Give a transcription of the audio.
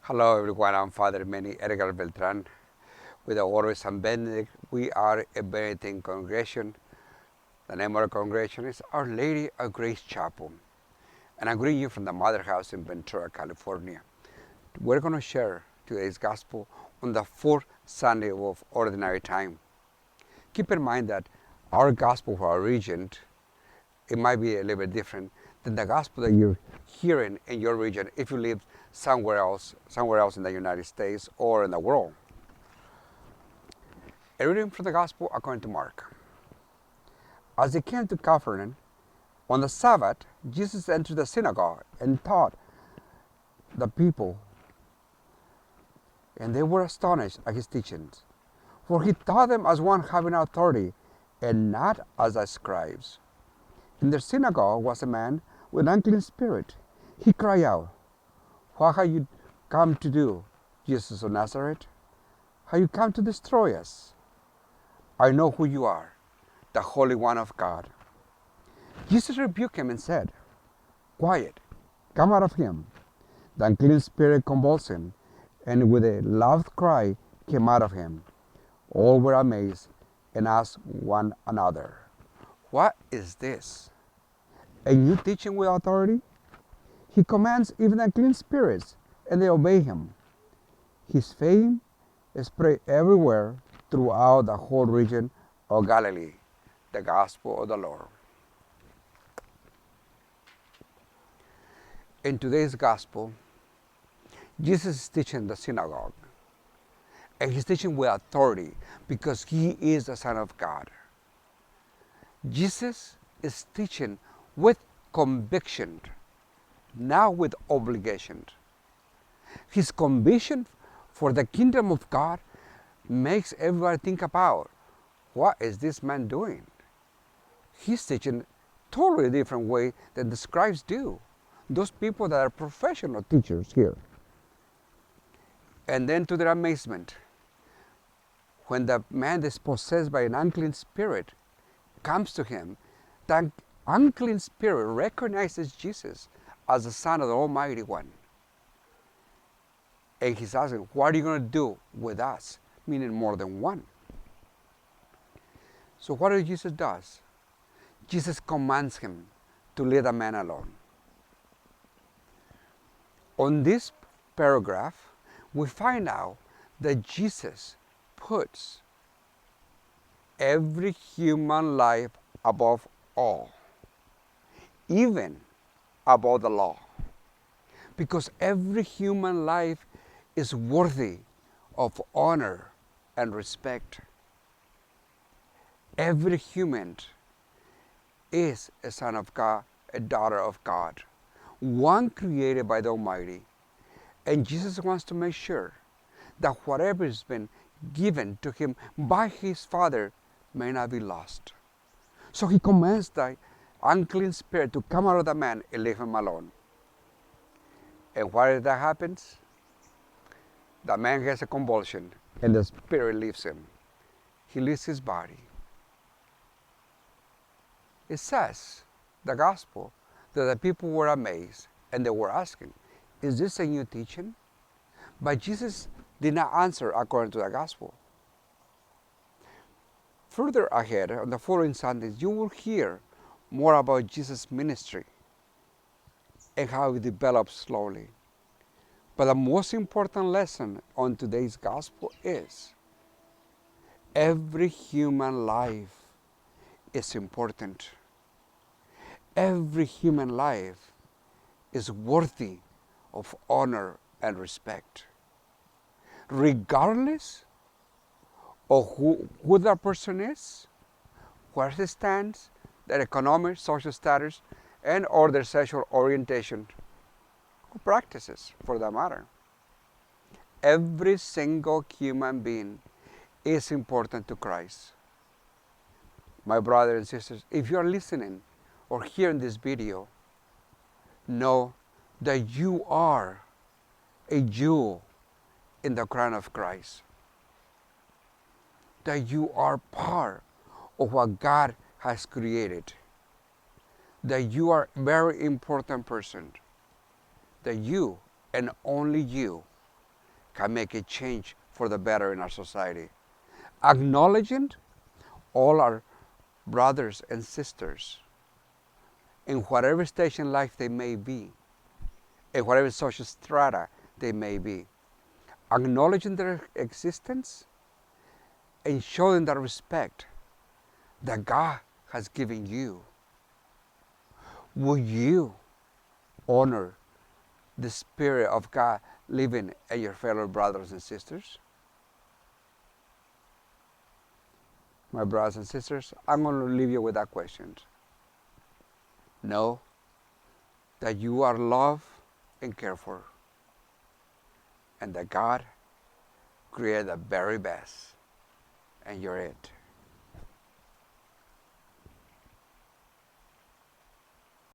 Hello everyone, I'm Father Many Edgar-Beltran with the Order of San Benedict. We are a Benedictine congregation. The name of our congregation is Our Lady of Grace Chapel. And I greet you from the Mother House in Ventura, California. We're going to share today's Gospel on the fourth Sunday of Ordinary Time. Keep in mind that our Gospel for our region, it might be a little bit different than the Gospel that you're hearing in your region if you live somewhere else in the United States or in the world. A reading from the Gospel according to Mark. As they came to Capernaum on the Sabbath, Jesus entered the synagogue and taught the people, and they were astonished at his teachings. For he taught them as one having authority, and not as the scribes. In their synagogue was a man with an unclean spirit. He cried out, "What have you come to do, Jesus of Nazareth? Have you come to destroy us? I know who you are, the Holy One of God." Jesus rebuked him and said, "Quiet, come out of him." The unclean spirit convulsed him, and with a loud cry came out of him. All were amazed and asked one another, "What is this? A new teaching with authority? He commands even unclean spirits, and they obey him." His fame spread everywhere throughout the whole region of Galilee. The Gospel of the Lord. In today's Gospel, Jesus is teaching the synagogue. And he's teaching with authority because he is the Son of God. Jesus is teaching with conviction, not with obligation. His conviction for the kingdom of God makes everybody think about, what is this man doing? He's teaching totally different way than the scribes do. Those people that are professional teachers here. And then to their amazement, when the man is possessed by an unclean spirit comes to him, that unclean spirit recognizes Jesus as the Son of the Almighty One. And he's asking, what are you going to do with us? Meaning more than one. So what does Jesus do? Jesus commands him to leave the man alone. On this paragraph, we find out that Jesus puts every human life above all, even above the law, because every human life is worthy of honor and respect. Every human is a son of God, a daughter of God, one created by the Almighty. And Jesus wants to make sure that whatever has been given to him by his Father may not be lost. So he commands the unclean spirit to come out of the man and leave him alone. And what that happens? The man gets a convulsion and the spirit leaves him. He leaves his body. It says, the gospel, that the people were amazed and they were asking, is this a new teaching? But Jesus did not answer according to the gospel. Further ahead, on the following Sundays, you will hear more about Jesus' ministry and how it develops slowly. But the most important lesson on today's gospel is every human life is important. Every human life is worthy of honor and respect, regardless of who that person is, where he stands, their economic, social status, and or their sexual orientation or practices, for that matter. Every single human being is important to Christ. My brothers and sisters, if you are listening or hearing this video, know that you are a jewel in the crown of Christ. That you are part of what God has created. That you are a very important person. That you and only you can make a change for the better in our society. Acknowledging all our brothers and sisters in whatever station in life they may be, in whatever social strata they may be, acknowledging their existence and showing the respect that God has given you. Will you honor the Spirit of God living in your fellow brothers and sisters? My brothers and sisters, I'm going to leave you with that question. Know that you are loved and cared for, and that God created the very best, and you're it.